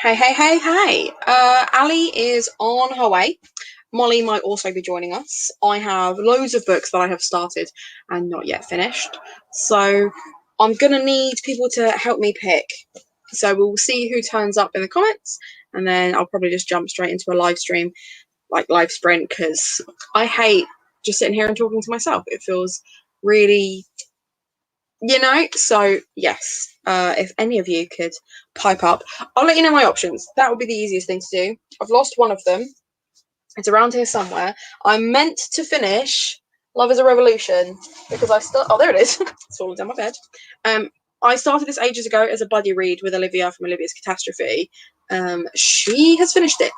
Hey. Ali is on her way. Molly might also be joining us. I have loads of books that I have started and not yet finished. So I'm going to need people to help me pick. So we'll see who turns up in the comments, and then I'll probably just jump straight into a live stream, like live sprint, because I hate just sitting here and talking to myself. It feels really, so yes, if any of you could pipe up, I'll let you know my options. That would be the easiest thing to do. I've lost one of them. It's around here somewhere. I meant to finish Love is a Revolution because there it is. It's fallen down my bed. I started this ages ago as a buddy read with Olivia from Olivia's Catastrophe. She has finished it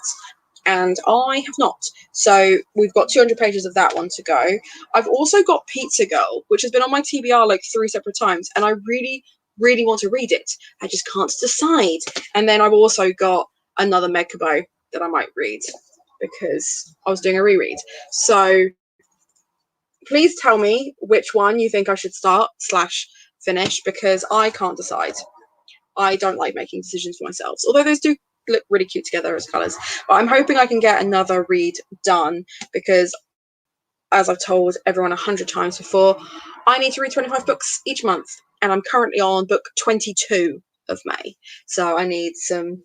and I have not. So we've got 200 pages of that one to go. I've also got Pizza Girl, which has been on my TBR like 3 separate times, and I really, really want to read it. I just can't decide. And then I've also got another Megabo that I might read because I was doing a reread. So please tell me which one you think I should start / finish, because I can't decide. I don't like making decisions for myself, although those do look really cute together as colours. But I'm hoping I can get another read done because, as I've told everyone 100 times before, I need to read 25 books each month, and I'm currently on book 22 of May. So I need some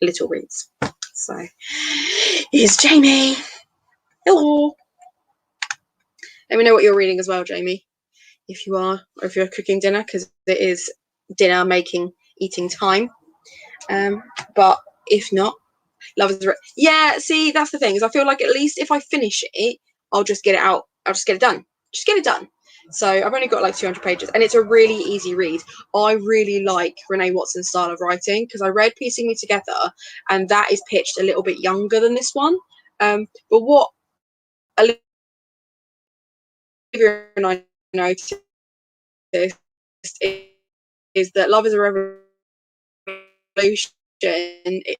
little reads. So here's Jamie. Hello. Let me know what you're reading as well, Jamie, if you are, or if you're cooking dinner, because it is dinner making, eating time. But if not, yeah, see, that's the thing, is I feel like at least if I finish it, I'll just get it out. I'll just get it done. So I've only got like 200 pages, and it's a really easy read. I really like Renee Watson's style of writing because I read Piecing Me Together, and that is pitched a little bit younger than this one. But what Olivia and I noticed is that Love is a Revolution. The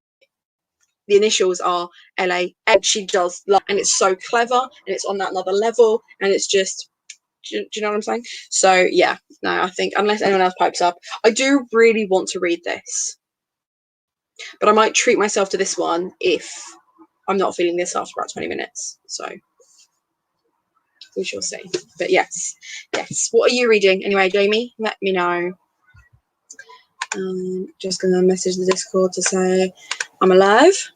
initials are LA, and she does love, and it's so clever, and it's on that another level, and it's just, do you know what I'm saying? So yeah, no, I think unless anyone else pipes up, I do really want to read this, but I might treat myself to this one if I'm not feeling this after about 20 minutes. So we shall see. But yes. What are you reading anyway, Jamie? Let me know. Just gonna message the Discord to say I'm alive.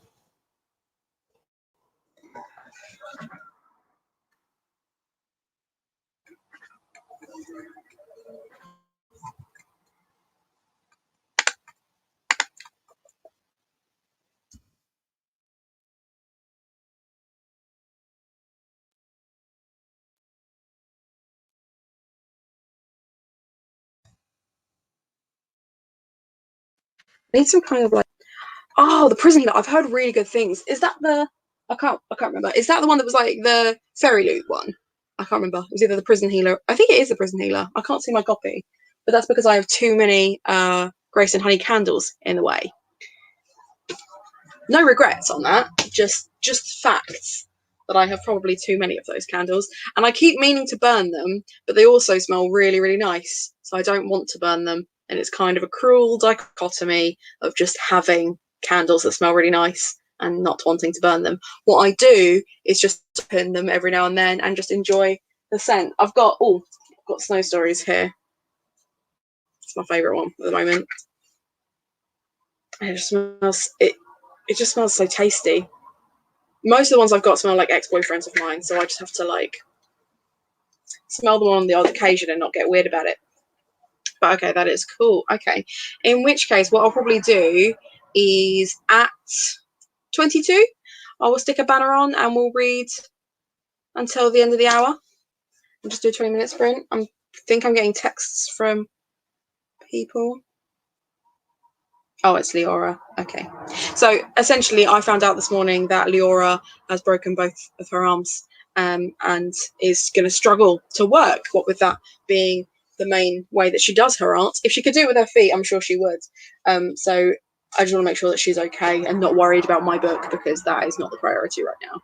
I need some kind of like, the Prison Healer. I've heard really good things. Is that the? I can't remember. Is that the one that was like the Fairy Loot one? I can't remember. It was either the Prison Healer. I think it is the Prison Healer. I can't see my copy, but that's because I have too many Grace and Honey candles in the way. No regrets on that. Just facts that I have probably too many of those candles, and I keep meaning to burn them, but they also smell really, really nice, so I don't want to burn them. And it's kind of a cruel dichotomy of just having candles that smell really nice and not wanting to burn them. What I do is just open them every now and then and just enjoy the scent. I've got Snow Stories here. It's my favourite one at the moment. It just smells so tasty. Most of the ones I've got smell like ex-boyfriends of mine, so I just have to like smell them on the odd occasion and not get weird about it. But okay, that is cool. Okay, in which case, what I'll probably do is at 22, I will stick a banner on and we'll read until the end of the hour. I'll just do a 20-minute sprint. I think I'm getting texts from people. Oh, it's Leora. Okay. So essentially, I found out this morning that Leora has broken both of her arms and is going to struggle to work, what with that being the main way that she does her art. If she could do it with her feet, I'm sure she would. So I just want to make sure that she's okay and not worried about my book, because that is not the priority right now.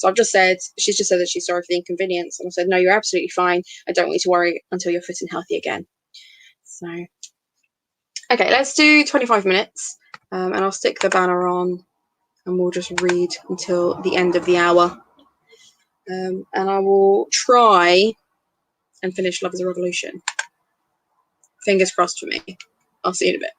So I've just said, she's just said that she's sorry for the inconvenience. And I said, no, you're absolutely fine. I don't want you to worry until you're fit and healthy again. So, okay, let's do 25 minutes. And I'll stick the banner on and we'll just read until the end of the hour. And I will try and finish Love is a Revolution. Fingers crossed for me. I'll see you in a bit.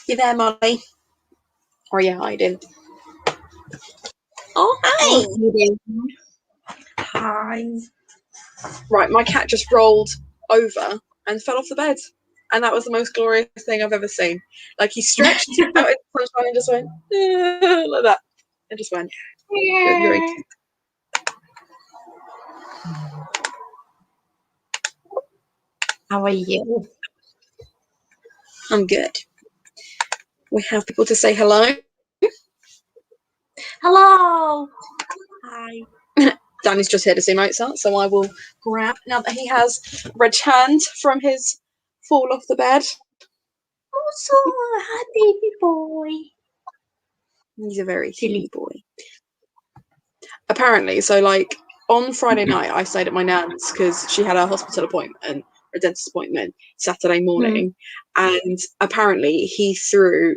You there, Molly? Or are you hiding? Oh, Oh, hi. hi. Right, my cat just rolled over and fell off the bed. And that was the most glorious thing I've ever seen. Like, he stretched out in the sunshine and just went, like that. And just went. It was very cute. How are you? I'm good. We have people to say hello. Hello. Hi. Danny's just here to see Mozart, so I will grab, now that he has returned from his fall off the bed. Oh, so hi, baby boy. He's a very silly boy. Apparently, so like on Friday night, I stayed at my nan's because she had a hospital appointment, a dentist appointment, Saturday morning, and apparently he threw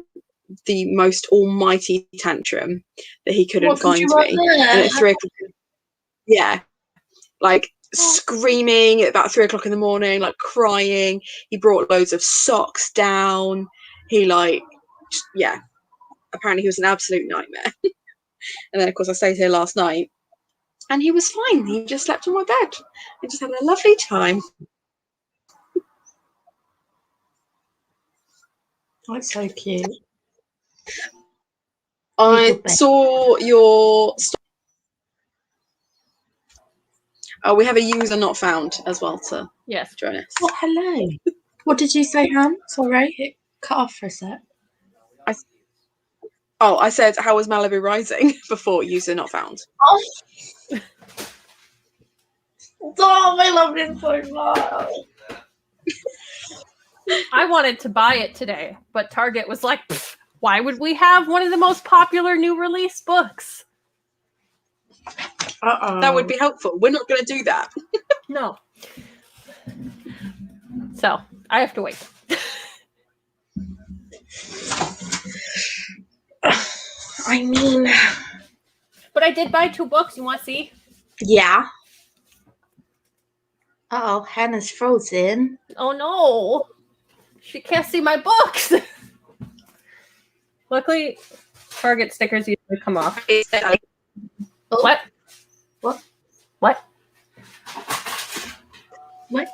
the most almighty tantrum that he couldn't find me. And at 3 o'clock, yeah, like screaming at about 3 o'clock in the morning, like crying. He brought loads of socks down. He apparently he was an absolute nightmare. And then of course I stayed here last night and he was fine. He just slept on my bed. I just had a lovely time. That's so cute. I saw your story. Oh, we have a user not found as well to join us. Oh, hello. What did you say, Han? Sorry, it cut off for a sec. I said, how was Malibu Rising before user not found? Oh, I love it so much. I wanted to buy it today, but Target was like, why would we have one of the most popular new release books? That would be helpful. We're not going to do that. No. So, I have to wait. I mean... But I did buy 2 books. You want to see? Yeah. Uh-oh, Hannah's frozen. Oh, no. She can't see my books. Luckily, Target stickers usually come off. Oh. What? What? What? What?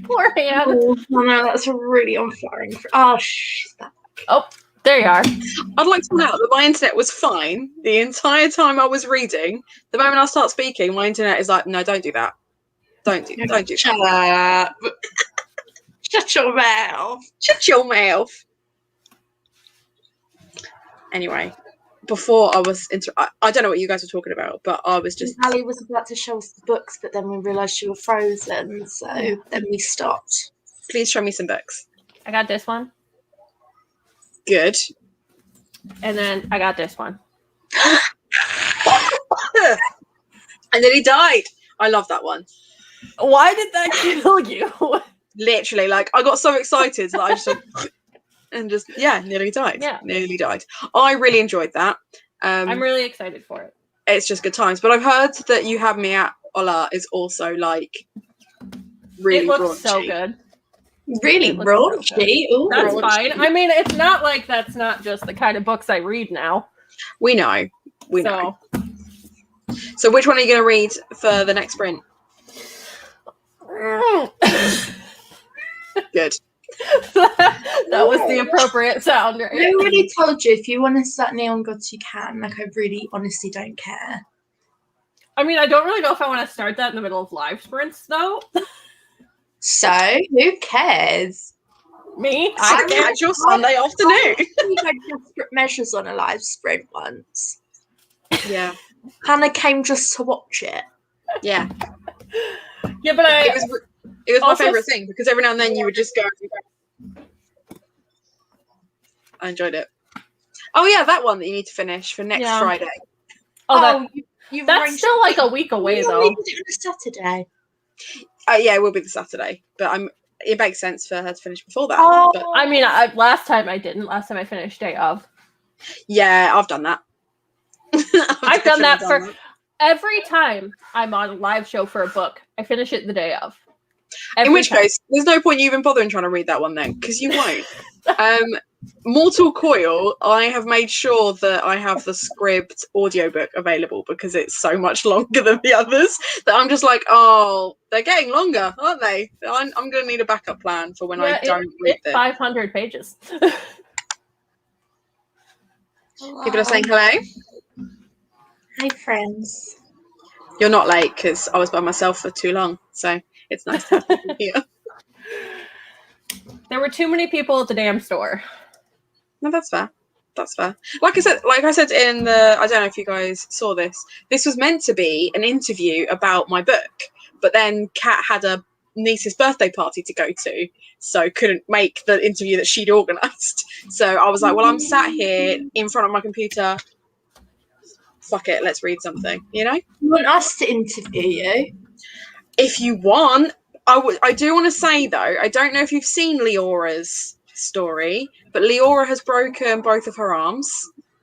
Poor Anne. Oh no, that's really unflattering. Oh, stop. Oh, there you are. I'd like to point out that my internet was fine the entire time I was reading. The moment I start speaking, my internet is like, no, don't do that. Don't do Shut that. up. Shut your mouth. Shut your mouth. Anyway, before I was I don't know what you guys were talking about, but I was just... Ali was about to show us the books, but then we realised you were frozen, so then we stopped. Please show me some books. I got this one. Good. And then I got this one. And then he died. I love that one. Why did that kill you? Literally, like, I got so excited that I just... and just, nearly died. Yeah. Nearly died. I really enjoyed that. I'm really excited for it. It's just good times. But I've heard that You Have Me at Ola is also, like, really It looks raunchy. so good. Really raunchy? So that's fine. I mean, it's not like that's not just the kind of books I read now. We know. We know. So which one are you going to read for the next sprint? Good. That was the appropriate sound, right? I already told you, if you want to start Neon Gods, you can. Like, I really honestly don't care. I mean, I don't really know if I want to start that in the middle of live sprints, though. So, who cares? Me? I catch your Sunday afternoon. We had Desperate Measures on a live sprint once. Yeah. Hannah came just to watch it. Yeah. Yeah, but it was my favourite thing because every now and then you would just go. I enjoyed it. Oh yeah, that one that you need to finish for next Friday. Oh, that's still like a week away though. We did it on a Saturday. Yeah, it will be the Saturday, but it makes sense for her to finish before that. Oh. But, I mean, last time I didn't. Last time I finished day of. Yeah, I've done that. I've done that for every time I'm on a live show for a book. I finish it the day of. Every In which time. case, there's no point you even bothering trying to read that one then, because you won't. Mortal Coil, I have made sure that I have the Scribd audiobook available because it's so much longer than the others that I'm just like, oh, they're getting longer, aren't they? I'm going to need a backup plan for when I don't read it's them. 500 pages. People are saying hello. Hi, friends. You're not late because I was by myself for too long, so it's nice to have people here. There were too many people at the damn store. No, that's fair. That's fair. Like I said in the, I don't know if you guys saw this. This was meant to be an interview about my book, but then Kat had a niece's birthday party to go to, so couldn't make the interview that she'd organised. So I was like, well, I'm sat here in front of my computer. Fuck it, let's read something. You know? You want us to interview you? If you want, I do want to say though, I don't know if you've seen Leora's story, but Leora has broken both of her arms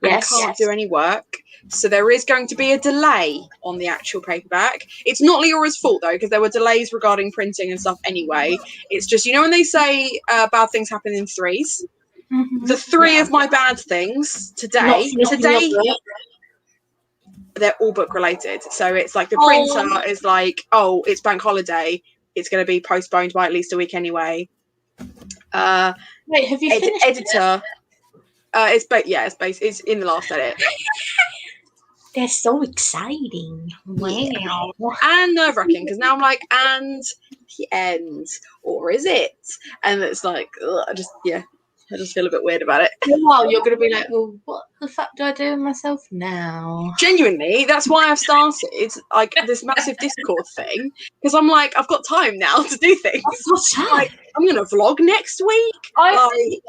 and can't do any work. So there is going to be a delay on the actual paperback. It's not Leora's fault though, because there were delays regarding printing and stuff anyway. It's just, you know, when they say bad things happen in threes, the three of my bad things today, they're all book related. So it's like the printer is like, oh, it's bank holiday. It's going to be postponed by at least a week anyway. Wait, have you finished editor? It's in the last edit. They're so exciting. Wow. Yeah. And nerve-wracking because now I'm like, and the end, or is it? And it's like, ugh, I just feel a bit weird about it. Wow, you're going to be like, well, what the fuck do I do with myself now? Genuinely, that's why I've started like this massive Discord thing, because I'm like, I've got time now to do things. Like, I'm going to vlog next week. I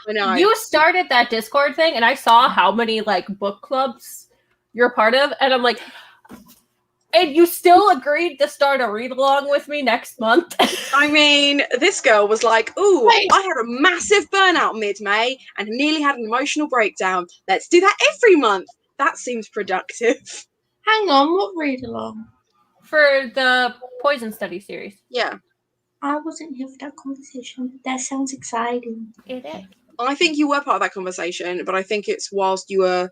know. You started that Discord thing, and I saw how many like book clubs you're a part of, and I'm like, and you still agreed to start a read along with me next month. I mean, this girl was like, ooh, I had a massive burnout mid-May and nearly had an emotional breakdown. Let's do that every month. That seems productive. Hang on, what read along? For the Poison Study series. Yeah. I wasn't here for that conversation, but that sounds exciting. It is. I think you were part of that conversation, but I think it's whilst you were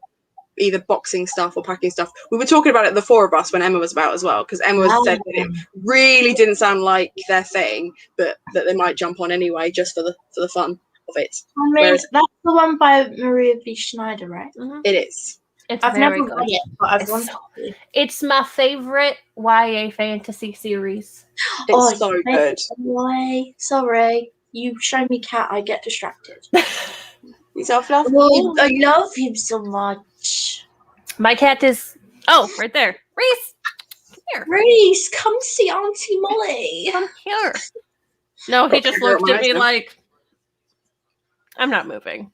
either boxing stuff or packing stuff. We were talking about it, the four of us, when Emma was about as well, because Emma said that it really didn't sound like their thing, but that they might jump on anyway, just for the fun of it. I mean, that's the one by Maria V. Schneider, right? Mm-hmm. It is. I've never read it, but I've wanted to. It's my favorite YA fantasy series. It's so good. Why? Sorry, you show me Cat, I get distracted. He's self-love. I love him so much. My cat is right there. Reese, come here. Reese, come see Auntie Molly. Come here. No, he just looked at me like, I'm not moving.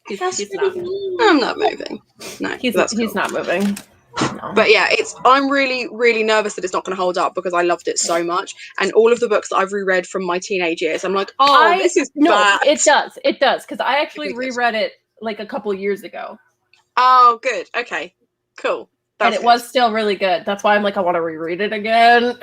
He's not moving. I'm not moving. No, he's not moving. No. But yeah, I'm really, really nervous that it's not going to hold up because I loved it so much. And all of the books that I've reread from my teenage years, I'm like, this is bad. It does. Because I actually reread it like a couple years ago. Oh, good. Okay, cool. And it was still really good. That's why I'm like, I want to reread it again.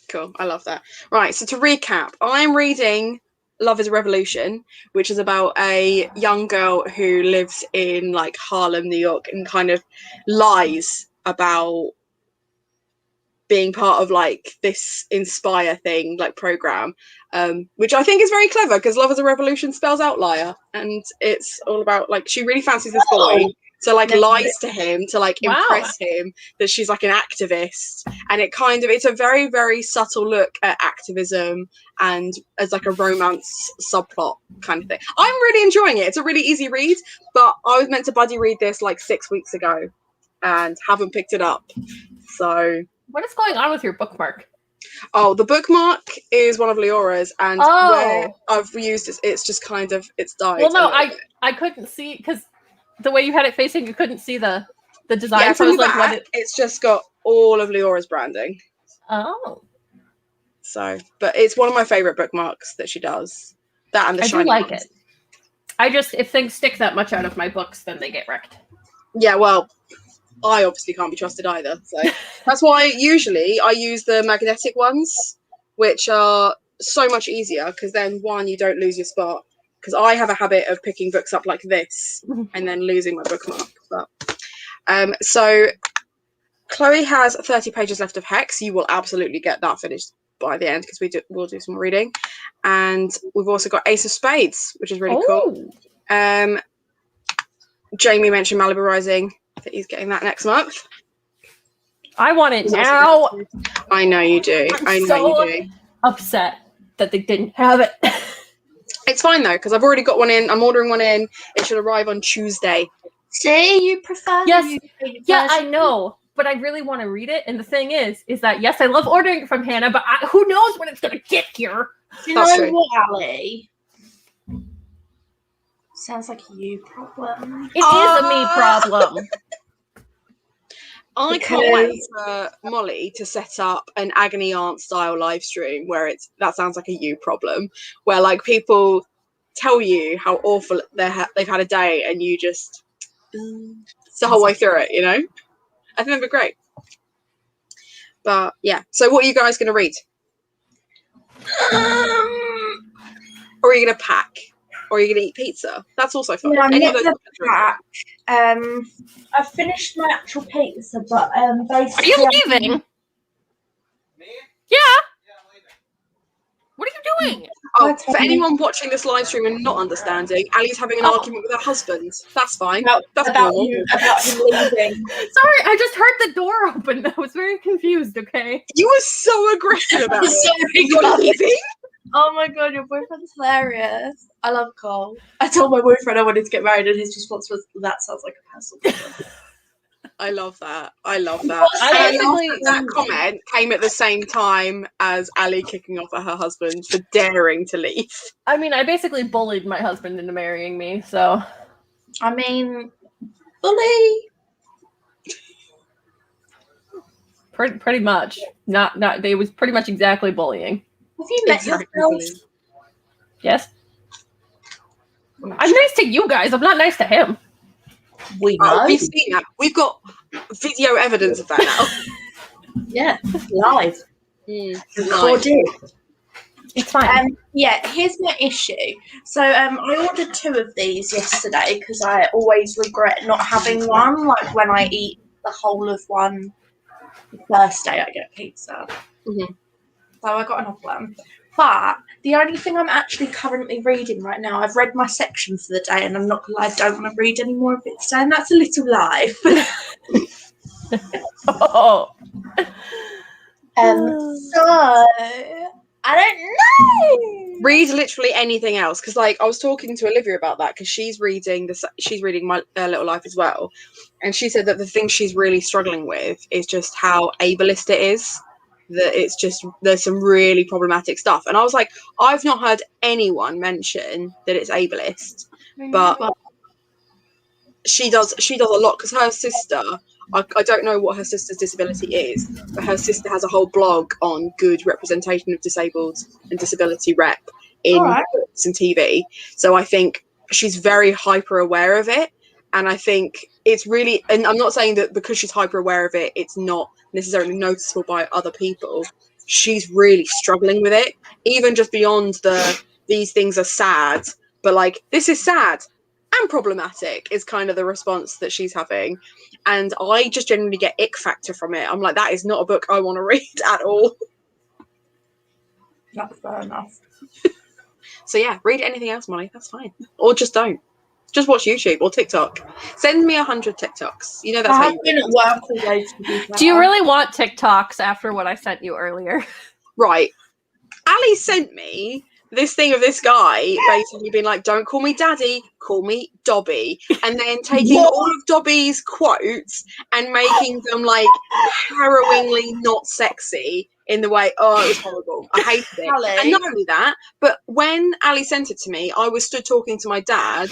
Cool. I love that. Right. So to recap, I'm reading Love is a Revolution, which is about a young girl who lives in like Harlem, New York, and kind of lies about being part of like this Inspire thing, like program, which I think is very clever because Love is a Revolution spells out liar, and it's all about like she really fancies this boy. So like lies to him to like impress him that she's like an activist, and it's a very, very subtle look at activism and as like a romance subplot kind of thing. I'm really enjoying it. It's a really easy read, but I was meant to buddy read this like 6 weeks ago and haven't picked it up. So what is going on with your bookmark? Oh, the bookmark is one of Leora's, and where I've used it, it's just kind of died. Well, no, I couldn't see because the way you had it facing, you couldn't see the design. Yeah, from the back, it's just got all of Leora's branding. Oh. So, but it's one of my favorite bookmarks that she does. That and the shiny I do like ones. it. If things stick that much out of my books, then they get wrecked. Yeah, well, I obviously can't be trusted either. So that's why usually I use the magnetic ones, which are so much easier because then one, you don't lose your spot. Because I have a habit of picking books up like this and then losing my bookmark. But so Chloe has 30 pages left of Hex. You will absolutely get that finished by the end because we'll do some reading. And we've also got Ace of Spades, which is really cool. Jamie mentioned Malibu Rising. That he's getting that next month. I want it now. I know you do. I know you do. Upset that they didn't have it. It's fine though, because I've already got one in. I'm ordering one in. It should arrive on Tuesday. See, you prefer Yes. Yeah, I know. But I really want to read it. And the thing is that, yes, I love ordering it from Hannah, but who knows when it's going to get here? Do you know what, Ali? Sounds like a you problem. It is a me problem. I can't wait for Molly to set up an Agony Aunt style live stream where that sounds like a you problem, where like people tell you how awful they've had a day and you just it's the whole way through it, you know? I think that'd be great. But yeah, so what are you guys going to read? Or are you going to pack? Or are you going to eat pizza? That's also fun. Yeah, I'm not going to pack. I've finished my actual pizza, but basically... Are you leaving? Yeah. What are you doing? Oh, for anyone watching this live stream and not understanding, Ali's having an argument with her husband. That's fine. That's about normal. about him leaving. Sorry, I just heard the door open. I was very confused, okay? You were so aggressive about it. You're leaving? Oh my god, your boyfriend's hilarious. I love Cole. I told my boyfriend I wanted to get married and his response was, that sounds like a personal problem. I love that. I love that. That comment came at the same time as Ali kicking off at her husband for daring to leave. I mean, I basically bullied my husband into marrying me, so... I mean, bully. Pretty much. Not. It was pretty much exactly bullying. Have you met your girls? Yes. I'm nice to you guys. I'm not nice to him. We know. We've seen that. We've got video evidence of that now. Yeah, live. Recorded. It's fine. Yeah, here's my issue. So I ordered 2 of these yesterday because I always regret not having one. Like when I eat the whole of one, the first day I get pizza. Mm-hmm. So I got another one. But the only thing I'm actually currently reading right now, I've read my section for the day, and I'm not gonna lie, I don't want to read any more of it today, and that's a little lie. Oh. So I don't know. Read literally anything else, because like I was talking to Olivia about that because she's reading My Little Life as well, and she said that the thing she's really struggling with is just how ableist it is. That it's just there's some really problematic stuff, and I was like, I've not heard anyone mention that it's ableist, but she does a lot because her sister. I don't know what her sister's disability is, but her sister has a whole blog on good representation of disabled and disability rep in books and TV. So I think she's very hyper aware of it. And I think it's really, and I'm not saying that because she's hyper aware of it, it's not necessarily noticeable by other people. She's really struggling with it, even just beyond these things are sad, but like, this is sad and problematic is kind of the response that she's having. And I just generally get ick factor from it. I'm like, that is not a book I want to read at all. That's fair enough. So yeah, read anything else, Molly. That's fine. Or just don't. Just watch YouTube or TikTok. Send me 100 TikToks. You know that's how you been at work all day to do that. Do you really want TikToks after what I sent you earlier? Right. Ali sent me this thing of this guy basically being like, don't call me daddy, call me Dobby. And then taking all of Dobby's quotes and making them like harrowingly not sexy in the way, it was horrible. I hated it. Ali. And not only that, but when Ali sent it to me, I was stood talking to my dad,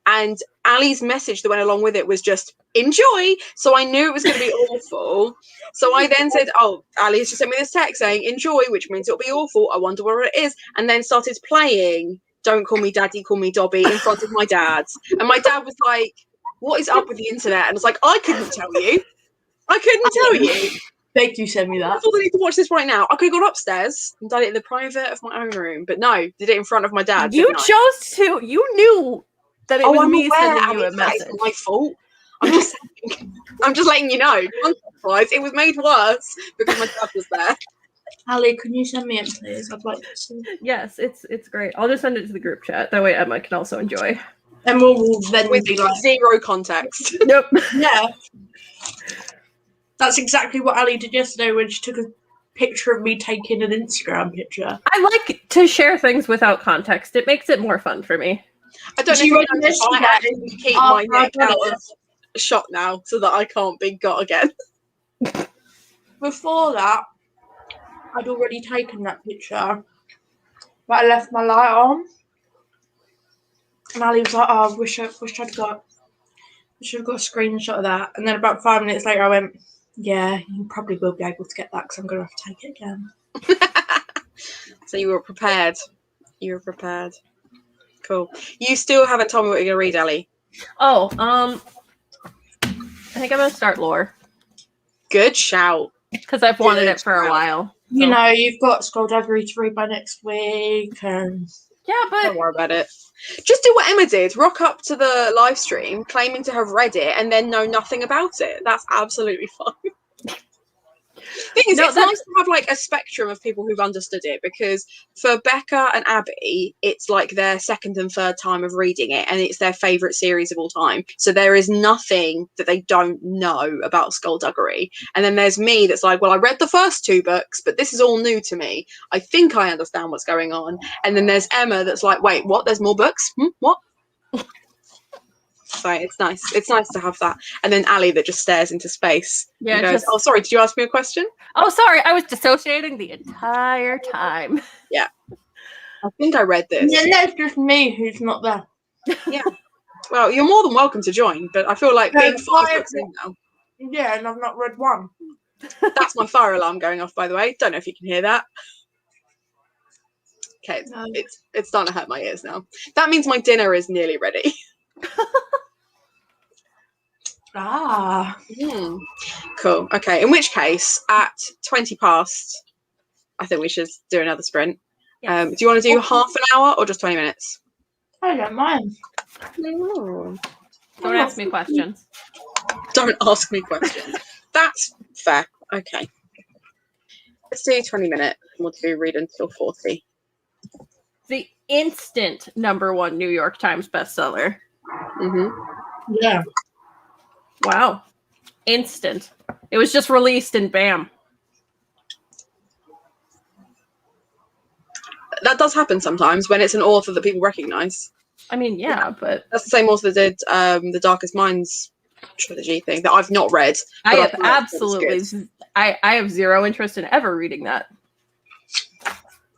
and Ali's message that went along with it was just enjoy. So I knew it was going to be awful. So I then said, Ali has just sent me this text saying enjoy, which means it'll be awful. I wonder what it is. And then started playing Don't Call Me Daddy, Call Me Dobby in front of my dad. And my dad was like, what is up with the internet? And I was like, I couldn't tell you. I couldn't tell you. Beg you send me I that. thought I need to watch this right now. I could have gone upstairs and done it in the private of my own room, but no, did it in front of my dad. You didn't I? chose to. You knew that it was I'm me aware, sending you Abby, a that is message. my fault. I'm just saying, I'm just letting you know. Context-wise, it was made worse because my dad was there. Ali, can you send me it, please? I'd like to see. Yes, it's great. I'll just send it to the group chat. That way Emma can also enjoy. And we'll then With be like, zero context. Nope. yeah. That's exactly what Ali did yesterday when she took a picture of me taking an Instagram picture. I like to share things without context. It makes it more fun for me. I don't know Do you if you noticed, but I understand actually keep after my I've neck done out it? of shot now so that I can't be got again. Before that, I'd already taken that picture, but I left my light on. And Ali was like, "Oh, I wish I'd got, I should have got a screenshot of that." And then about 5 minutes later, I went, "Yeah, you probably will be able to get that because I'm going to have to take it again." So you were prepared. You were prepared. Cool. You still haven't told me what you're going to read, Ellie. Oh, I think I'm gonna start lore Good shout. because I've wanted Good it for a shout. while. You So- know, you've got Skullduggery to read by next week, and Yeah, but Don't worry about it. Just do what Emma did. Rock up to the live stream claiming to have read it and then know nothing about it. That's absolutely fine. Thing is, No, it's that's- nice to have like a spectrum of people who've understood it, because for Becca and Abby, it's like their second and third time of reading it, and it's their favourite series of all time. So there is nothing that they don't know about Skullduggery. And then there's me that's like, well, I read the first 2 books, but this is all new to me. I think I understand what's going on. And then there's Emma that's like, wait, what? There's more books? What? So it's nice. It's nice to have that. And then Ali that just stares into space. Yeah, and goes, just- oh, sorry, did you ask me a question? oh, sorry, I was dissociating the entire time. I think I read this. then there's just me who's not there. Well, you're more than welcome to join, but I feel like being 5 books in now. Yeah, and I've not read one. That's my fire alarm going off, by the way. Don't know if you can hear that. Okay, No. it's starting to hurt my ears now. That means my dinner is nearly ready. Ah. Cool. Okay, in which case, at 20 past, I think we should do another sprint. Yes. Do you want to do half an hour or just 20 minutes? I don't mind. Don't ask me questions. Don't ask me questions. That's fair. Okay. Let's do 20 minutes. We'll do read until 40. The instant #1 New York Times bestseller. Yeah. Wow. Instant. It was just released and bam. That does happen sometimes when it's an author that people recognize. I mean, yeah, but That's the same author that did the Darkest Minds trilogy thing that I've not read. I but have I've heard it's absolutely, good. I have zero interest in ever reading that.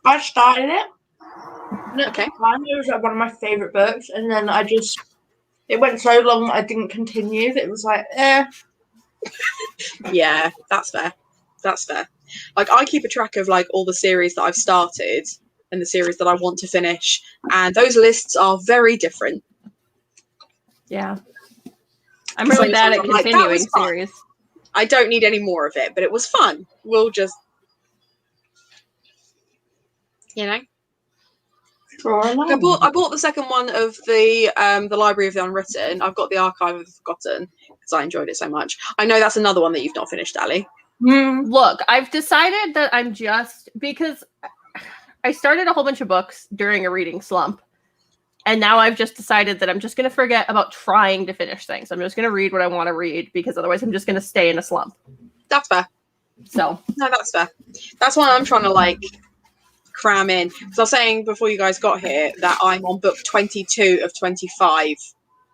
I started it. Okay. It was like one of my favourite books, and then it went so long that I didn't continue that it was like, Yeah, that's fair. That's fair. Like, I keep a track of like all the series that I've started and the series that I want to finish, and those lists are very different. Yeah. I'm really So bad at I'm like, that continuing was fun. series. I don't need any more of it, but it was fun. We'll just, you know. I bought the second one of the Library of the Unwritten. I've got the Archive of the Forgotten because I enjoyed it so much. I know that's another one that you've not finished, Ali. Look, I've decided that I'm just, because I started a whole bunch of books during a reading slump, and now I've just decided that I'm just going to forget about trying to finish things. I'm just going to read what I want to read, because otherwise I'm just going to stay in a slump. That's fair. So No, that's fair. That's why I'm trying to like cram in. Because I was saying before you guys got here that I'm on book 22 of 25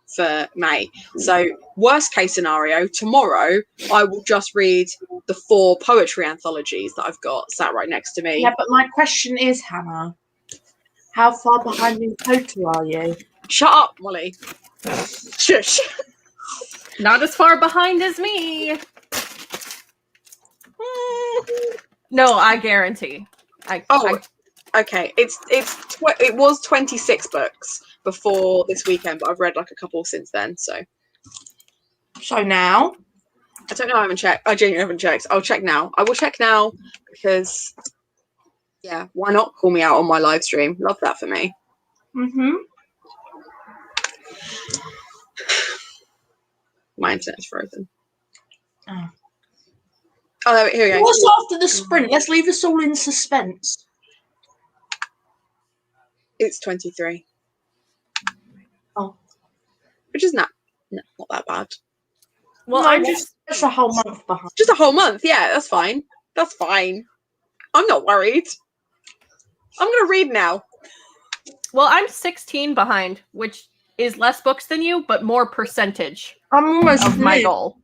for May. So worst case scenario, tomorrow I will just read the 4 poetry anthologies that I've got sat right next to me. Yeah, but my question is, Hannah, how far behind in total are you? Shut up, Molly. Shush. not as far behind as me. No, I guarantee. Okay. It was 26 books before this weekend, but I've read like a couple since then. So So now, I don't know. I haven't checked. I genuinely haven't checked. I'll check now. I will check now because, yeah, why not call me out on my live stream? Love that for me. Mm-hmm. My internet's frozen. Oh. Oh, here we go. What's after the sprint? Let's leave us all in suspense. It's 23. Oh. Which is not that bad. Well, No, I'm just a whole month behind. Just a whole month. Yeah, that's fine. That's fine. I'm not worried. I'm going to read now. I'm 16 behind, which is less books than you, but more percentage I'm almost of my finished. goal.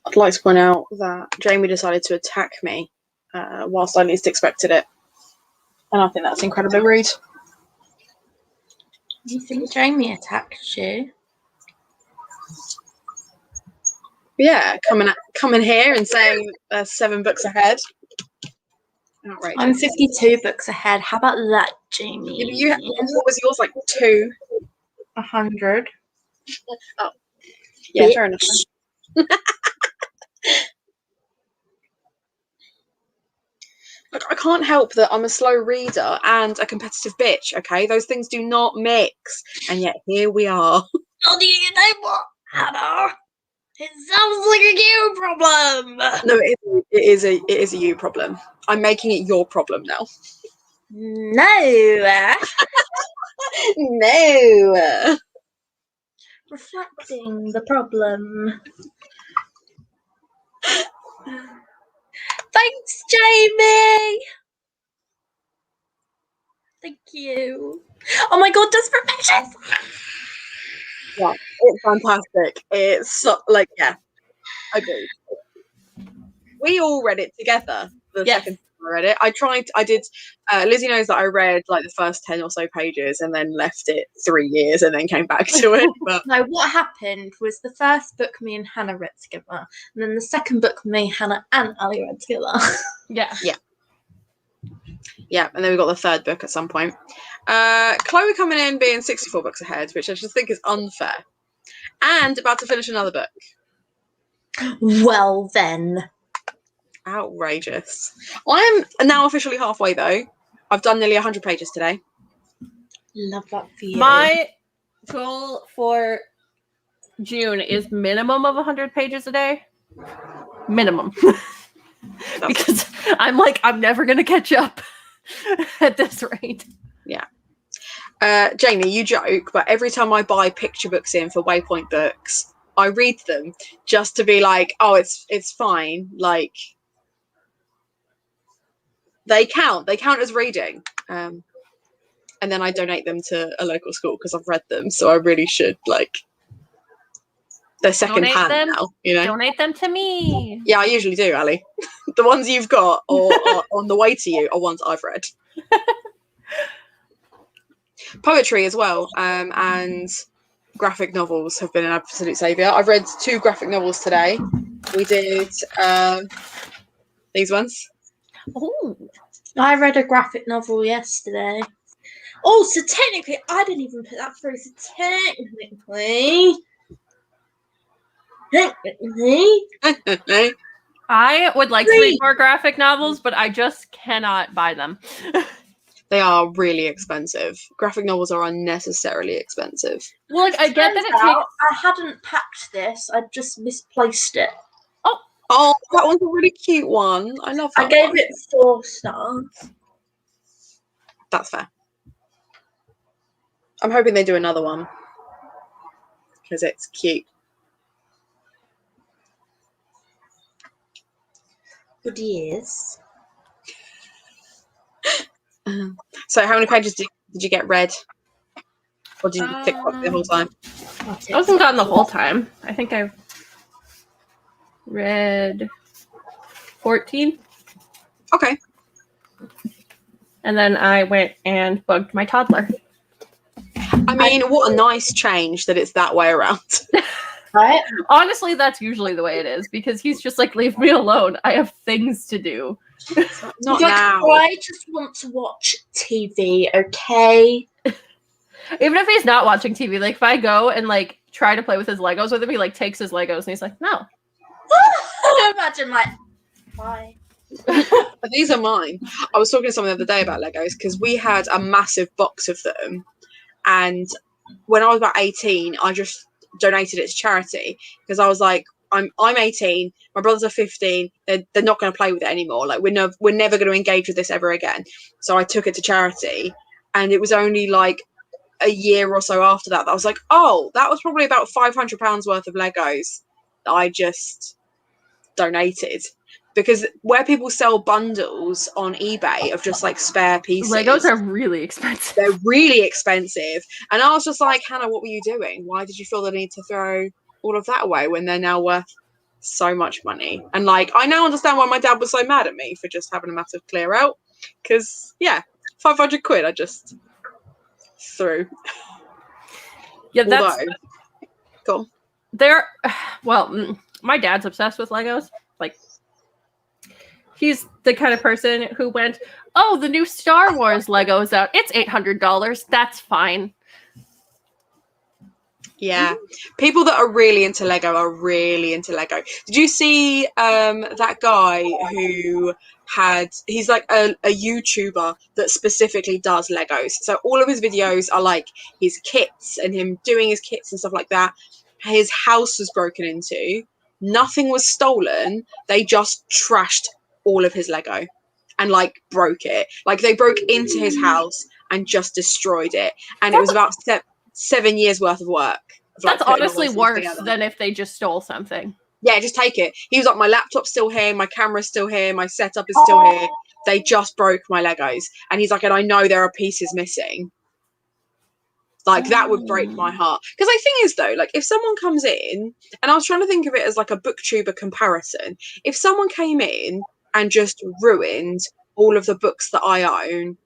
I'd like to point out that Jamie decided to attack me whilst I least expected it. And I think that's incredibly rude. You think Jamie attacked you? Yeah, coming here and saying 7 books ahead. Outrageous. I'm 52 books ahead. How about that, Jamie? What was yours, like 2? 100. Oh, yeah, Bitch. fair enough. Look, I can't help that I'm a slow reader and a competitive bitch, okay? Those things do not mix. And yet here we are. Oh, do you know what, Hannah? It sounds like a you problem. No, it is a you problem. I'm making it your problem now. No. No. Reflecting the problem. Thanks, Jamie. Thank you. Oh my god, desperate patience. Yeah, it's fantastic. It's so, like, yeah, agreed. We all read it together. The second time I read it, I did. Lizzie knows that I read like the first 10 or so pages and then left it 3 years and then came back to it. But No, what happened was the first book me and Hannah read together, and then the second book me, Hannah, and Ali read together. Yeah, and then we got the third book at some point. Chloe coming in being 64 books ahead, which I just think is unfair. And about to finish another book. Well then. Outrageous. I'm now officially halfway though. I've done nearly 100 pages today. Love that for you. My goal for June is minimum of 100 pages a day. Minimum. Because I'm never going to catch up at this rate. Yeah. Jamie, you joke, but every time I buy picture books in for Waypoint Books, I read them just to be like, oh, it's fine. Like, they count as reading. And then I donate them to a local school because I've read them. So I really should, like, they're second hand now, you know? Donate them to me. Yeah, I usually do, Ali. The ones you've got or are on the way to you are ones I've read. Poetry as well, and graphic novels have been an absolute saviour. I've read 2 graphic novels today. We did these ones. Oh, I read a graphic novel yesterday. Oh, so technically, I didn't even put that through. So technically, I would like to read more graphic novels, but I just cannot buy them. They are really expensive. Graphic novels are unnecessarily expensive. Well, like, I get that it takes. I hadn't packed this. I just misplaced it. Oh, that one's a really cute one. I love that. I gave it 4 stars. That's fair. I'm hoping they do another one because it's cute. Good years. So how many pages did you get read? Or did you TikTok the whole time? I wasn't gone the whole time. I think I've read 14. Okay. And then I went and bugged my toddler. I mean, what a nice change that it's that way around. Right? Honestly, that's usually the way it is because he's just like, leave me alone. I have things to do. Not now. I just want to watch TV, okay? Even if he's not watching TV, like if I go and like try to play with his Legos with him, he like takes his Legos and he's like, no. Imagine like, bye. These are mine. I was talking to someone the other day about Legos because we had a massive box of them, and when I was about 18, I just donated it to charity because I was like, I'm 18, my brothers are 15, they're not going to play with it anymore. Like we're never going to engage with this ever again. So I took it to charity, and it was only like a year or so after that I was like, oh, that was probably about £500 worth of Legos that I just donated. Because where people sell bundles on eBay of just like spare pieces, Legos are really expensive. They're really expensive. And I was just like, Hannah, what were you doing? Why did you feel the need to throw all of that away when they're now worth so much money. And like, I now understand why my dad was so mad at me for just having a massive clear out. Because, yeah, 500 quid I just threw. Yeah, that's... Although, go on. My dad's obsessed with Legos. Like, he's the kind of person who went, oh, the new Star Wars Lego is out. It's $800. That's fine. Yeah. People that are really into Lego are really into Lego. Did you see that guy who he's like a YouTuber that specifically does Legos. So all of his videos are like his kits and him doing his kits and stuff like that. His house was broken into. Nothing was stolen. They just trashed all of his Lego and like broke it. Like they broke into his house and just destroyed it. And it was about 7 years worth of work. That's honestly worse than if they just stole something. Yeah, just take it. He was like, my laptop's still here, my camera's still here, my setup is still here. They just broke my Legos. And he's like, and I know there are pieces missing. Like, that would break my heart. Because the thing is, though, like, if someone comes in, and I was trying to think of it as like a booktuber comparison, if someone came in and just ruined all of the books that I own,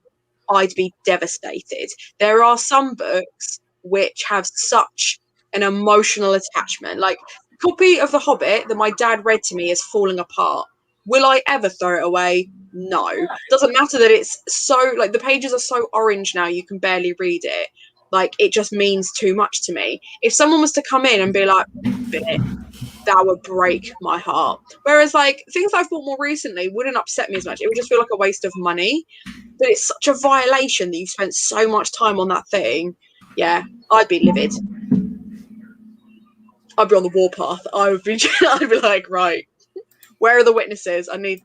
I'd be devastated. There are some books which have such an emotional attachment. Like, a copy of The Hobbit that my dad read to me is falling apart. Will I ever throw it away? No. Doesn't matter that it's so, like, the pages are so orange now you can barely read it. Like, it just means too much to me. If someone was to come in and be like, that would break my heart. Whereas, like, things I've bought more recently wouldn't upset me as much. It would just feel like a waste of money. But it's such a violation that you've spent so much time on that thing. Yeah, I'd be livid. I'd be on the warpath. I'd be like, right, where are the witnesses? I need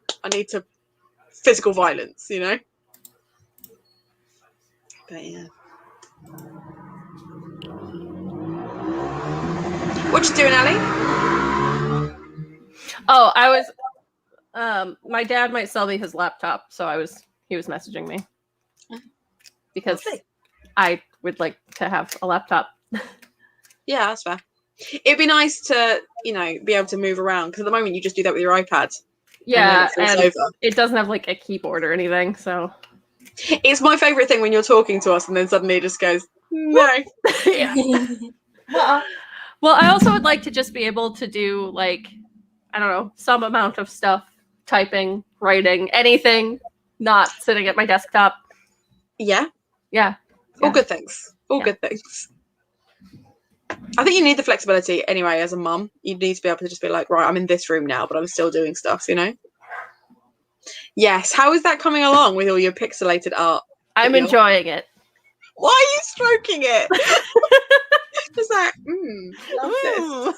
to physical violence, you know? But yeah. What you doing, Ali? Oh, I was my dad might sell me his laptop, so he was messaging me. Because I would like to have a laptop. Yeah, that's fair. It'd be nice to, you know, be able to move around, because at the moment you just do that with your iPad. Yeah, and it doesn't have like a keyboard or anything, so it's my favorite thing when you're talking to us and then suddenly it just goes, no. Yeah. Well, I also would like to just be able to do, like, I don't know, some amount of stuff, typing, writing, anything, not sitting at my desktop. Yeah. Yeah. All good things. Good things. I think you need the flexibility anyway as a mum. You need to be able to just be like, right, I'm in this room now, but I'm still doing stuff, you know? Yes. How is that coming along with all your pixelated art? I'm enjoying it. Why are you stroking it? Just like, love this.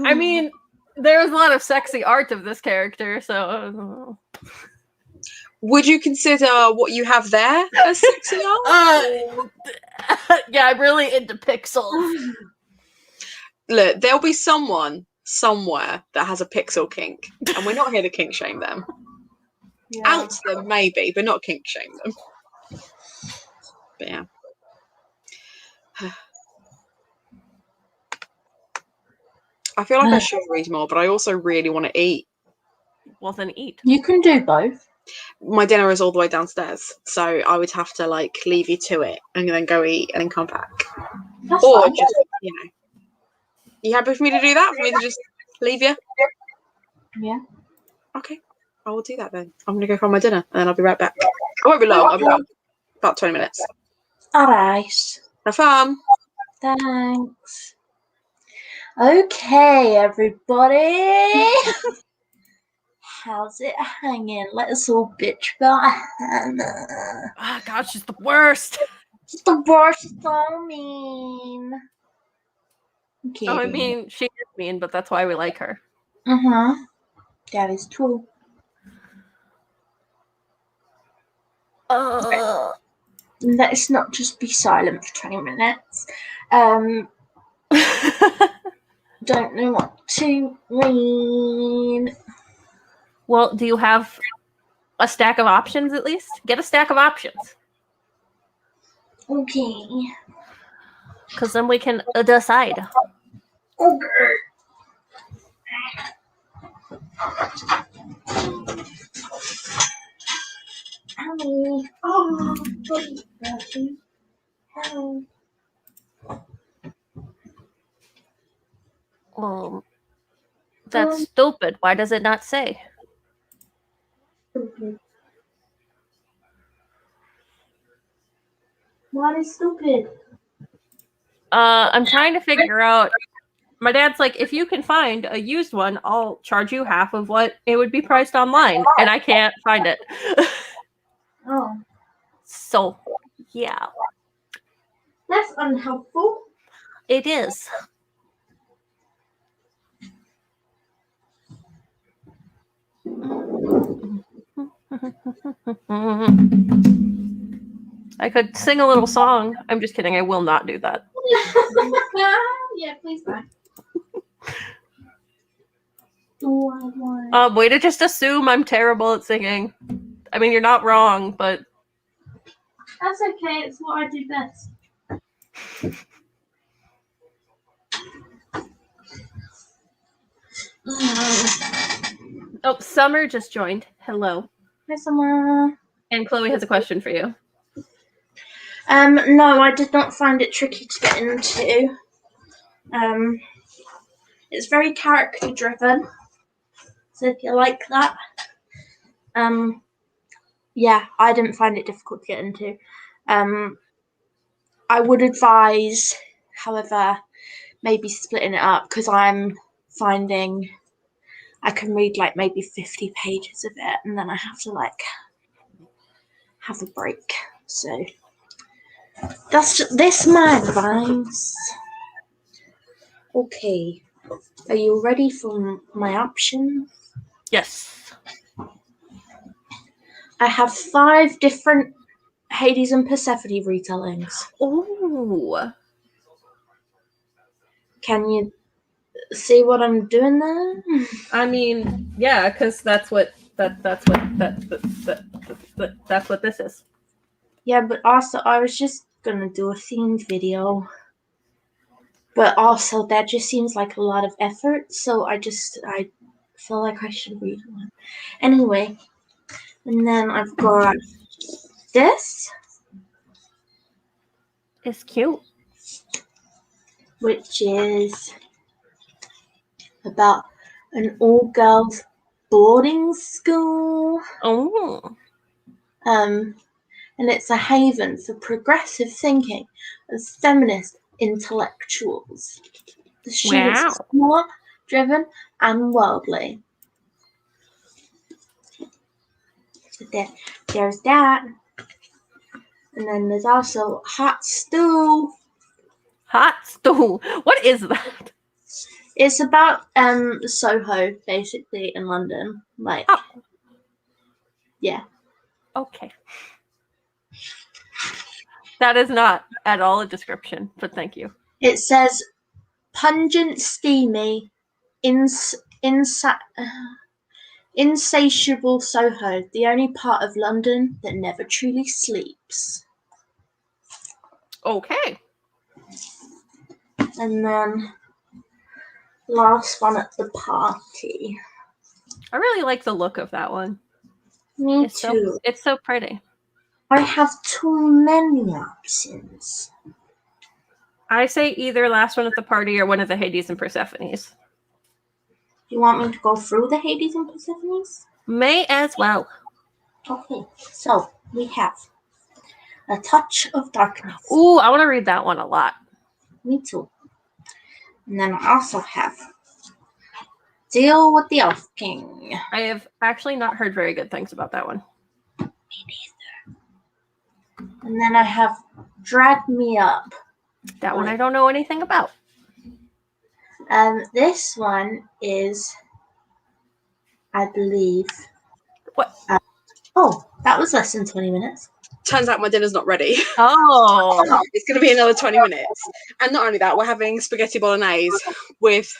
I mean, there's a lot of sexy art of this character, so... Would you consider what you have there as sexy art? Yeah, I'm really into pixels. Look, there'll be someone somewhere that has a pixel kink, and we're not here to kink shame them. Yeah. Out them, maybe, but not kink shame them. But yeah. I feel like I should read more, but I also really want to eat. Well, then eat. You can do both. My dinner is all the way downstairs, so I would have to like leave you to it and then go eat and then come back. That's or fine. just, you know, you happy for me to do that? For me to just leave you? Yeah. Okay, I will do that then. I'm gonna go find my dinner and then I'll be right back. I won't be long. I'll be about 20 minutes. All right. Have fun. Thanks. Okay, everybody. How's it hanging? Let us all bitch about Hannah. Oh, God, she's the worst. She's the worst. She's so mean. Okay. Oh, I mean, she is mean, but that's why we like her. That is true. Let's not just be silent for 20 minutes. Don't know what to read. Well, do you have a stack of options at least? Get a stack of options. Okay. Because then we can decide. Okay. Owie. Oh, Owie. Well, that's stupid. Why does it not say? Stupid. What is stupid? I'm trying to figure out. My dad's like, if you can find a used one, I'll charge you half of what it would be priced online, and I can't find it. Oh, So, yeah, that's unhelpful. it is. I could sing a little song. I'm just kidding. I will not do that. Yeah, please bye. Way to just assume I'm terrible at singing. I mean, you're not wrong, but That's okay. It's what I do best. oh, Summer just joined. Hello. Hi, Summer. And Chloe has a question for you. No, I did not find it tricky to get into. It's very character driven. So if you like that, yeah, I didn't find it difficult to get into. I would advise, however, maybe splitting it up because I'm finding I can read like maybe 50 pages of it and then I have to like have a break. So this my advice. Okay, are you ready for my options? Yes. I have 5 different Hades and Persephone retellings. Oh. Can you see what I'm doing there? I mean, yeah, because that's what that's what this is. Yeah, but also I was just gonna do a themed video. But also that just seems like a lot of effort, so I feel like I should read one. Anyway, and then I've got this, It's cute. which is about an all-girls boarding school. Oh. And it's a haven for progressive thinking and feminist intellectuals. The students are smart, driven, and worldly. So there's that. And then there's also Hot Stool. Hot stool. What is that? It's about Soho, basically, in London. Like, yeah. Okay. That is not at all a description, but thank you. It says pungent, steamy, insatiable Soho, the only part of London that never truly sleeps. Okay. And then last one at the party. I really like the look of that one. Me It's too. It's so pretty. I have too many options. I say either last one at the party or one of the Hades and Persephones. Do you want me to go through the Hades and Persephones? May as well. Okay, so we have A Touch of Darkness. Ooh, I want to read that one a lot. Me too. And then I also have Deal with the Elf King. I have actually not heard very good things about that one. Me neither. And then I have Drag Me Up. That one I don't know anything about. This one is, I believe. What? Oh, that was less than 20 minutes. Turns out my dinner's not ready. Oh. It's going to be another 20 minutes. And not only that, we're having spaghetti bolognese with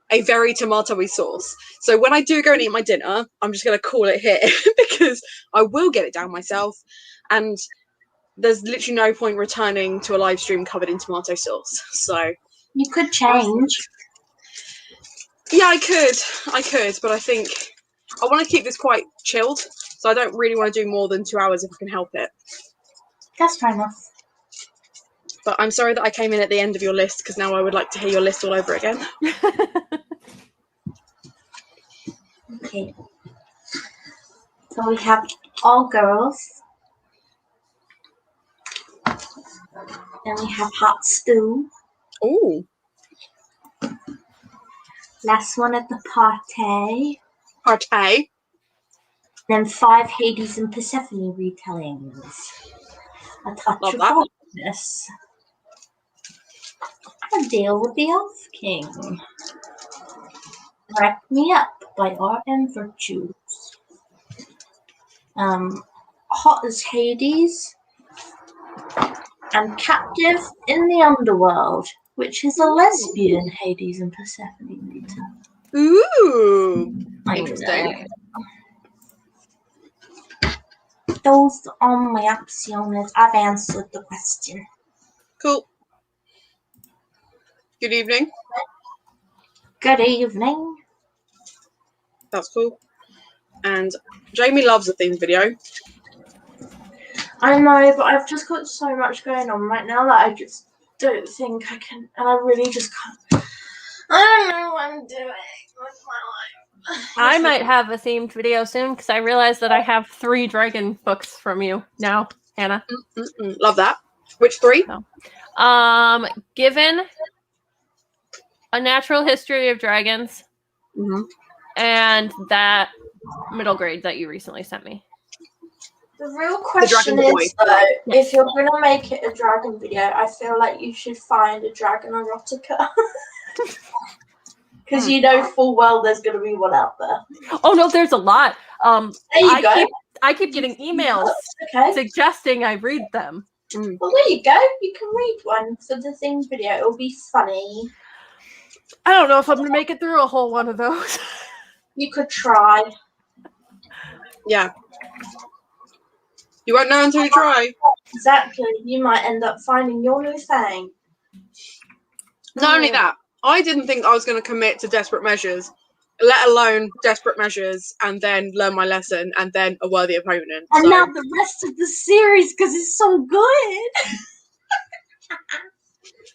a very tomatoey sauce. So when I do go and eat my dinner, I'm just going to call it here because I will get it down myself. And there's literally no point returning to a live stream covered in tomato sauce. So you could change. Yeah, I could, but I think I want to keep this quite chilled, so I don't really want to do more than 2 hours if I can help it. That's fair enough. But I'm sorry that I came in at the end of your list, because now I would like to hear your list all over again. Okay. So we have all girls. Then we have hot stew. Ooh, Last one at the party. part A. Then 5 Hades and Persephone retellings. A touch Love of that. darkness. A deal with the Elf King. Wrap Me Up by R.M. Virtues. Hot as Hades. And Captive in the Underworld, which is a lesbian Hades and Persephone retelling. Ooh, I interesting. Those are my options. I've answered the question. Cool. Good evening. Good evening. That's cool. And Jamie loves a theme video. I know, but I've just got so much going on right now that I just don't think I can, and I really just can't. I don't know what I'm doing with my life. I might have a themed video soon because I realized that I have 3 dragon books from you now, Hannah. Love that. Which 3? Given A Natural History of Dragons and that middle grade that you recently sent me. The real question Dragon is, though, if you're going to make it a dragon video, I feel like you should find a dragon erotica. Because you know full well there's going to be one out there. Oh, no, there's a lot. There you go. I keep getting emails suggesting I read them. Well, there you go. You can read one for the thing video. It'll be funny. I don't know if I'm going to make it through a whole one of those. You could try. Yeah. You won't know until you try. Exactly. You might end up finding your new thing. Not only that, I didn't think I was going to commit to Desperate Measures, let alone Desperate Measures, and then learn my lesson, and then a worthy opponent. And now the rest of the series, because it's so good.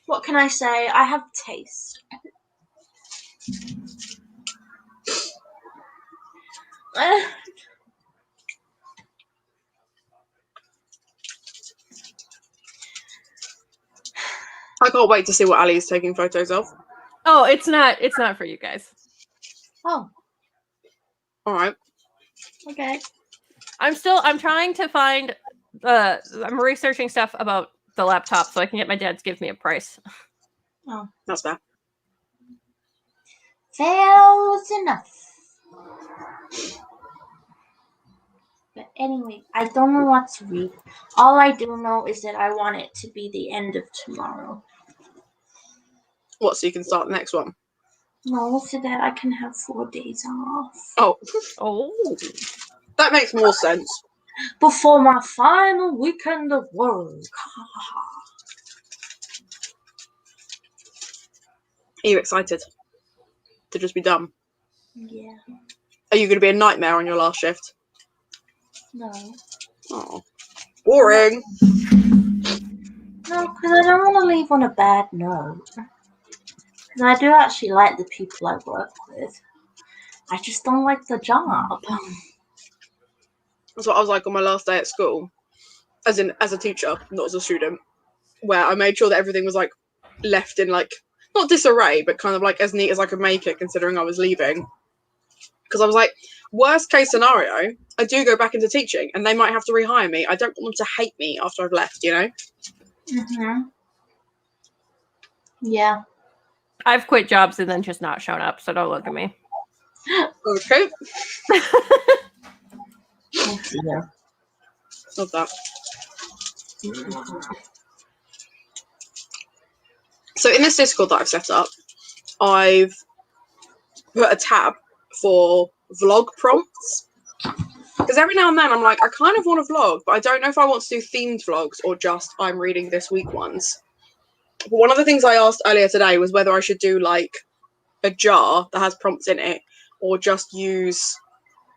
What can I say? I have taste. I can't wait to see what Ali is taking photos of. Oh, it's not for you guys. Oh. All right. Okay. I'm trying to find I'm researching stuff about the laptop so I can get my dad to give me a price. Oh. That's bad. Fair's enough. But anyway, I don't know what to read. All I do know is that I want it to be the end of tomorrow. What, so you can start the next one? No, so that I can have 4 days off. Oh. That makes more sense. Before my final weekend of work. Are you excited to just be done? Yeah. Are you going to be a nightmare on your last shift? No. Oh. Boring. No, because I don't want to leave on a bad note. Because I do actually like the people I work with. I just don't like the job. That's what I was like on my last day at school. As a teacher, not as a student. Where I made sure that everything was like left in like, not disarray, but kind of like as neat as I could make it considering I was leaving. Because I was like, worst case scenario, I do go back into teaching and they might have to rehire me. I don't want them to hate me after I've left, you know? Mm-hmm. Yeah. I've quit jobs and then just not shown up, so don't look at me. Okay. Yeah. Love that. So in this Discord that I've set up, I've put a tab for vlog prompts. Because every now and then I'm like, I kind of want to vlog, but I don't know if I want to do themed vlogs or just I'm reading this week ones. But one of the things I asked earlier today was whether I should do like a jar that has prompts in it, or just use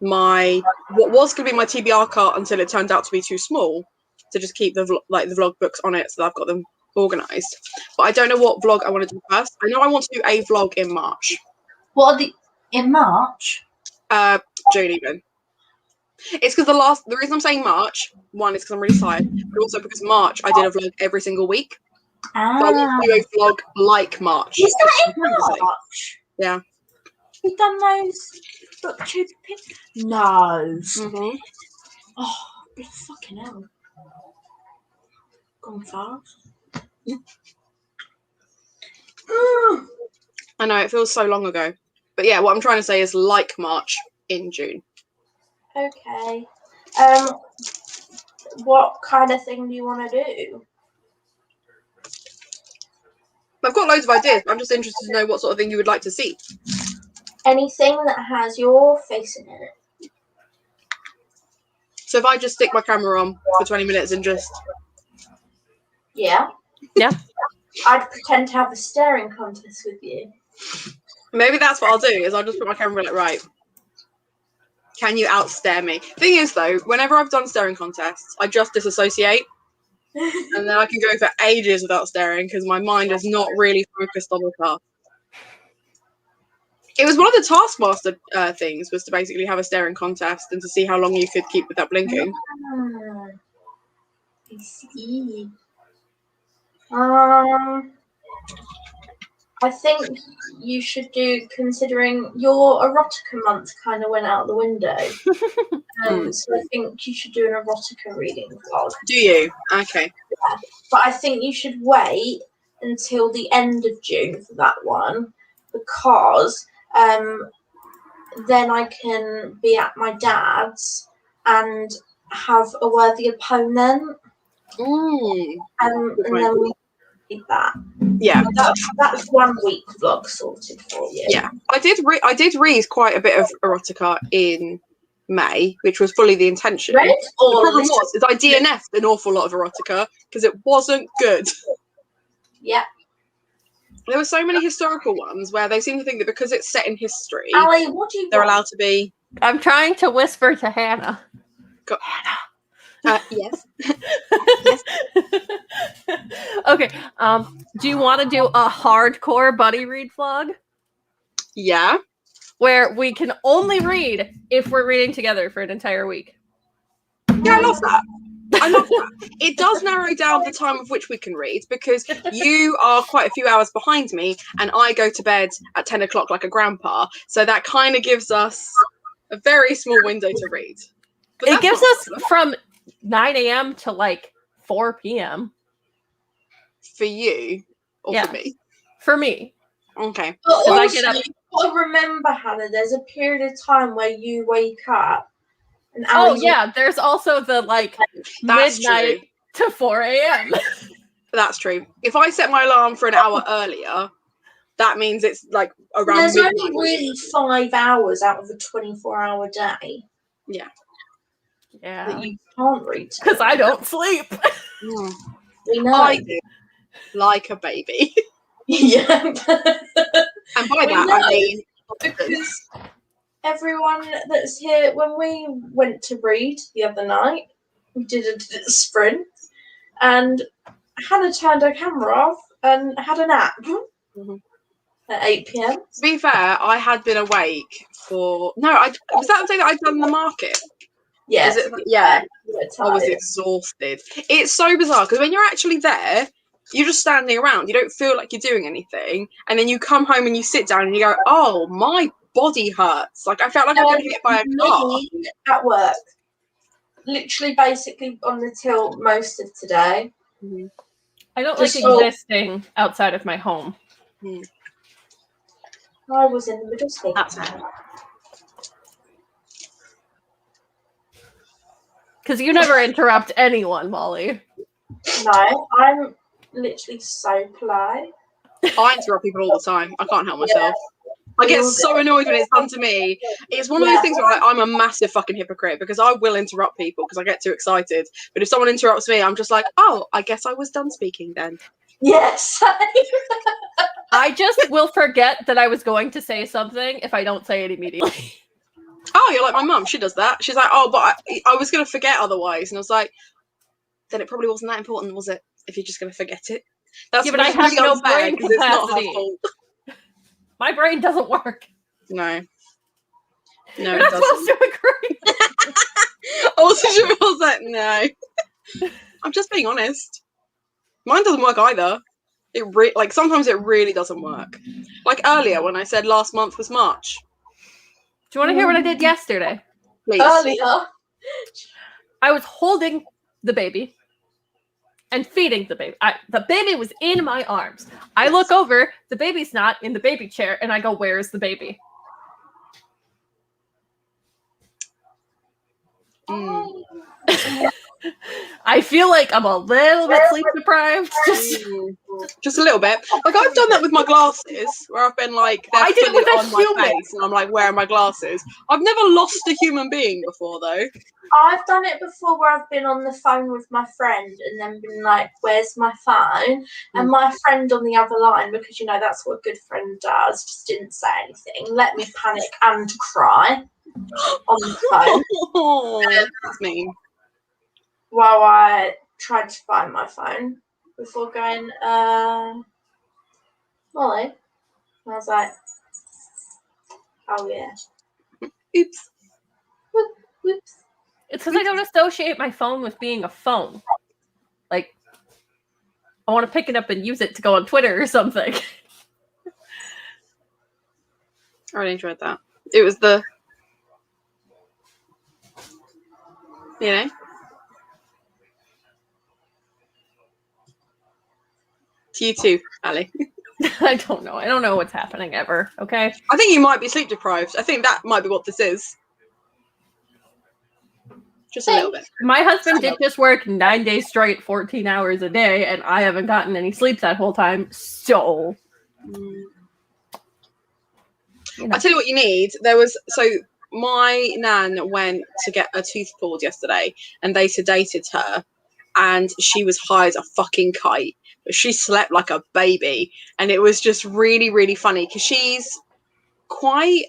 my what was going to be my TBR cart until it turned out to be too small to just keep the vlog books on it, so that I've got them organised. But I don't know what vlog I want to do first. I know I want to do a vlog in March. What are in March? June even. It's because the reason I'm saying March, one is because I'm really tired, but also because March I did a vlog every single week. So I want to do a vlog like March. Is that in March? Yeah. We've done those booktube pictures? No. Mm-hmm. Oh, fucking hell. Gone fast. I know, it feels so long ago. But yeah, what I'm trying to say is like March in June. Okay. What kind of thing do you want to do? I've got loads of ideas, but I'm just interested to know what sort of thing you would like to see. Anything that has your face in it. So if I just stick my camera on for 20 minutes and just... Yeah. Yeah. I'd pretend to have a staring contest with you. Maybe that's what I'll do, is I'll just put my camera like, right, can you outstare me? Thing is, though, whenever I've done staring contests, I just disassociate. And then I can go for ages without staring because my mind is not really focused on the task. It was one of the Taskmaster things, was to basically have a staring contest and to see how long you could keep without blinking. I see. I think you should do, considering your erotica month kind of went out the window. So I think you should do an erotica reading vlog. Do you? Okay. Yeah. But I think you should wait until the end of June for that one, because then I can be at my dad's and have a worthy opponent. And then we did that. Yeah, that's 1 week vlog sorted for you. Yeah, I did read quite a bit of erotica in May, which was fully the intention. Read or the problem is I DNF'd an awful lot of erotica because it wasn't good. Yeah. There were so many historical ones where they seem to think that because it's set in history, Ali, what do you they're want? allowed to be. I'm trying to whisper to Hannah. Hannah. Yes. Yes. Okay. Do you want to do a hardcore buddy read vlog? Yeah. Where we can only read if we're reading together for an entire week. Yeah, I love that. I love that. It does narrow down the time of which we can read because you are quite a few hours behind me and I go to bed at 10 o'clock like a grandpa. So that kind of gives us a very small window to read. But it gives us from 9 a.m. to like 4 p.m. For you or for me? For me. Okay. But also, I get up. you've got to remember, Hannah, there's a period of time where you wake up. And there's also the like midnight to 4 a.m. That's true. If I set my alarm for an hour earlier, that means it's like around there's midnight. only really 5 hours out of a 24-hour day. Yeah. Yeah. That you can't read. Because I don't sleep. We know. I do. Like a baby. Yeah. And by that, I mean... Because everyone that's here, when we went to read the other night, we did a sprint, and Hannah turned her camera off and had a nap at 8 p.m. To be fair, I had been awake for... No, was that the day that I'd done the market? Yes. Yeah. I was exhausted. It's so bizarre, because when you're actually there, you're just standing around. You don't feel like you're doing anything. And then you come home and you sit down and you go, oh, my body hurts. Like, I felt like I was going to get hit by a car. At work. Literally, basically, on the till most of today. Mm-hmm. I don't like existing outside of my home. I was in the middle school. Because you never interrupt anyone, Molly. No, I'm literally so polite. I interrupt people all the time. I can't help myself. I get so annoyed when it's done to me. It's one of those things where I'm a massive fucking hypocrite because I will interrupt people because I get too excited. But if someone interrupts me, I'm just like, oh, I guess I was done speaking then. Yes. I just will forget that I was going to say something if I don't say it immediately. Oh, you're like my mum. She does that. She's like, oh, but I was going to forget otherwise. And I was like, then it probably wasn't that important, was it? If you're just going to forget it. That's Yeah, but I have really no unfair brain because it's not her capacity. fault. My brain doesn't work. No. No, You're it not doesn't. supposed to agree. Also, she was like, no. I'm just being honest. Mine doesn't work either. Like sometimes it really doesn't work. Like earlier when I said last month was March. Do you want to hear what I did yesterday? Please. Earlier. I was holding the baby and feeding the baby. The baby was in my arms. I look over, the baby's not in the baby chair, and I go, "Where's the baby?" Mm. I feel like I'm a little bit sleep deprived. Just a little bit. Like I've done that with my glasses, where I've been like, they're I did it fully with a on my human. face, and I'm like, where are my glasses? I've never lost a human being before, though. I've done it before where I've been on the phone with my friend and then been like, where's my phone? And my friend on the other line, because you know that's what a good friend does, just didn't say anything, let me panic and cry on the phone. Oh, that's mean. While I tried to find my phone before going, Molly. And I was like, oh yeah. Oops. Whoops. It's because I don't associate my phone with being a phone. Like, I want to pick it up and use it to go on Twitter or something. I really enjoyed that. It was the, you know. To you too, Ali. I don't know. I don't know what's happening ever, okay? I think you might be sleep deprived. I think that might be what this is. Just a little bit. My husband did just work 9 days straight, 14 hours a day, and I haven't gotten any sleep that whole time, so... You know. I tell you what you need. My nan went to get a tooth pulled yesterday, and they sedated her, and she was high as a fucking kite. But she slept like a baby, and it was just really, really funny because she's quite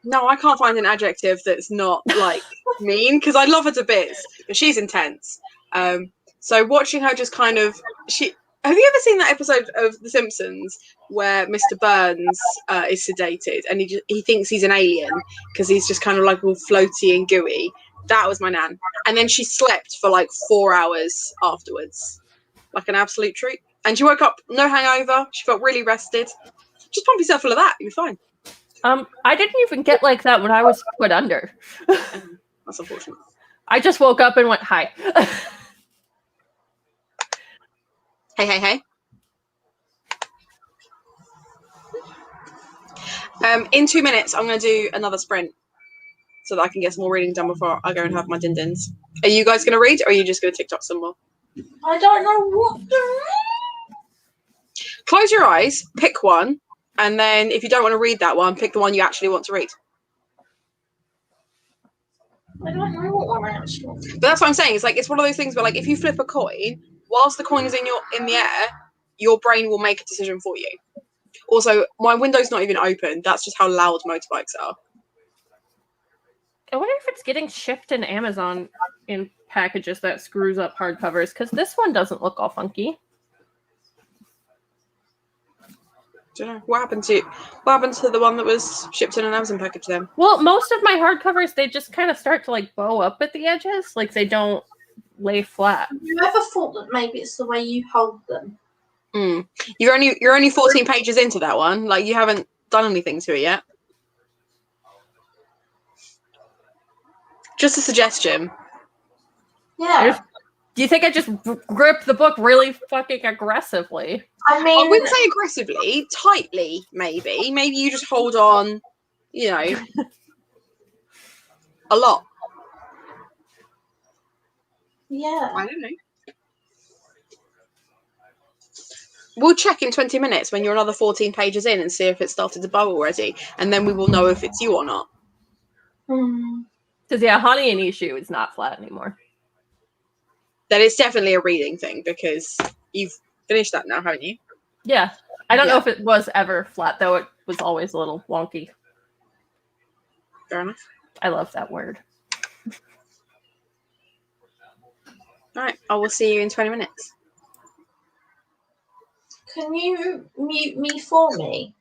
no, I can't find an adjective that's not like mean because I love her to bits, but she's intense. So watching her just kind of have you ever seen that episode of The Simpsons where Mr. Burns is sedated and he thinks he's an alien because he's just kind of like all floaty and gooey? That was my nan, and then she slept for like 4 hours afterwards, like an absolute treat. And she woke up no hangover. She felt really rested. Just pump yourself full of that, you'll be fine. I didn't even get like that when I was put under. That's unfortunate. I just woke up and went, hi. Hey. In 2 minutes, I'm going to do another sprint so that I can get some more reading done before I go and have my din-dins. Are you guys going to read, or are you just going to TikTok some more? I don't know what to read. Close your eyes, pick one, and then if you don't want to read that one, pick the one you actually want to read. I don't know what one I actually want to read. But that's what I'm saying. It's one of those things where, like, if you flip a coin, whilst the coin is in the air, your brain will make a decision for you. Also, my window's not even open. That's just how loud motorbikes are. I wonder if it's getting shipped in Amazon in packages that screws up hardcovers, because this one doesn't look all funky. Don't know. What happened to the one that was shipped in an Amazon package then? Well, most of my hardcovers, they just kind of start to like bow up at the edges, like they don't lay flat. Have you ever thought that maybe it's the way you hold them? You're only 14 pages into that one. Like, you haven't done anything to it yet. Just a suggestion. Yeah. Do you think I just grip the book really fucking aggressively? I mean, I wouldn't say aggressively, tightly, maybe. Maybe you just hold on, you know, a lot. Yeah. I don't know. We'll check in 20 minutes when you're another 14 pages in and see if it started to bow already, and then we will know if it's you or not. Because, yeah, Honey and Issue is not flat anymore. then it's definitely a reading thing because you've finished that now, haven't you? Yeah. I don't know Yeah. if it was ever flat, though it was always a little wonky. Fair enough. I love that word. All right, I will see you in 20 minutes. Can you mute me for me?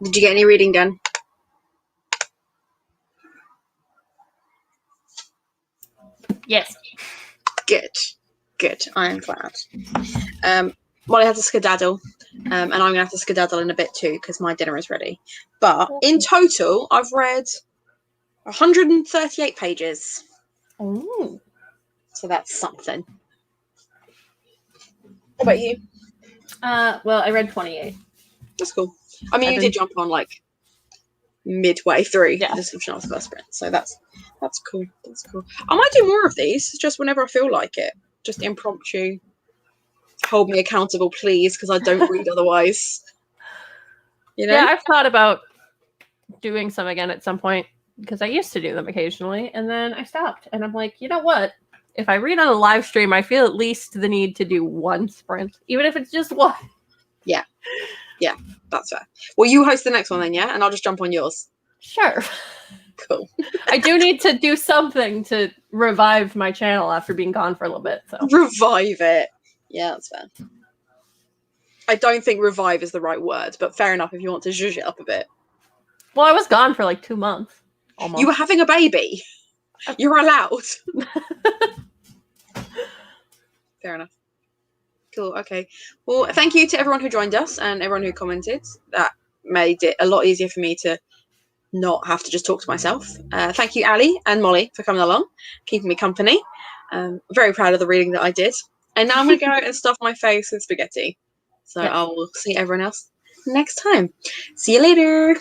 Did you get any reading done? Yes. Good. I am glad. Molly has to skedaddle, and I'm going to have to skedaddle in a bit too because my dinner is ready. But in total, I've read 138 pages. Ooh. So that's something. What about you? Well, I read 28. That's cool. I mean, you did jump on like midway through the description of the first sprint, so that's cool. That's cool. I might do more of these, just whenever I feel like it. Just impromptu. Hold me accountable, please, because I don't read otherwise. You know? Yeah, I've thought about doing some again at some point because I used to do them occasionally, and then I stopped. And I'm like, you know what? If I read on a live stream, I feel at least the need to do one sprint, even if it's just one. Yeah, that's fair. Well, you host the next one then, yeah? And I'll just jump on yours. Sure. Cool. I do need to do something to revive my channel after being gone for a little bit. So revive it. Yeah, that's fair. I don't think revive is the right word, but fair enough if you want to zhuzh it up a bit. Well, I was gone for like 2 months. Almost. You were having a baby. You're allowed. Fair enough. Cool. Okay. Well, thank you to everyone who joined us and everyone who commented. That made it a lot easier for me to not have to just talk to myself. Thank you, Ali and Molly, for coming along, keeping me company. Very proud of the reading that I did. And now I'm going to go and stuff my face with spaghetti. So I will see everyone else next time. See you later.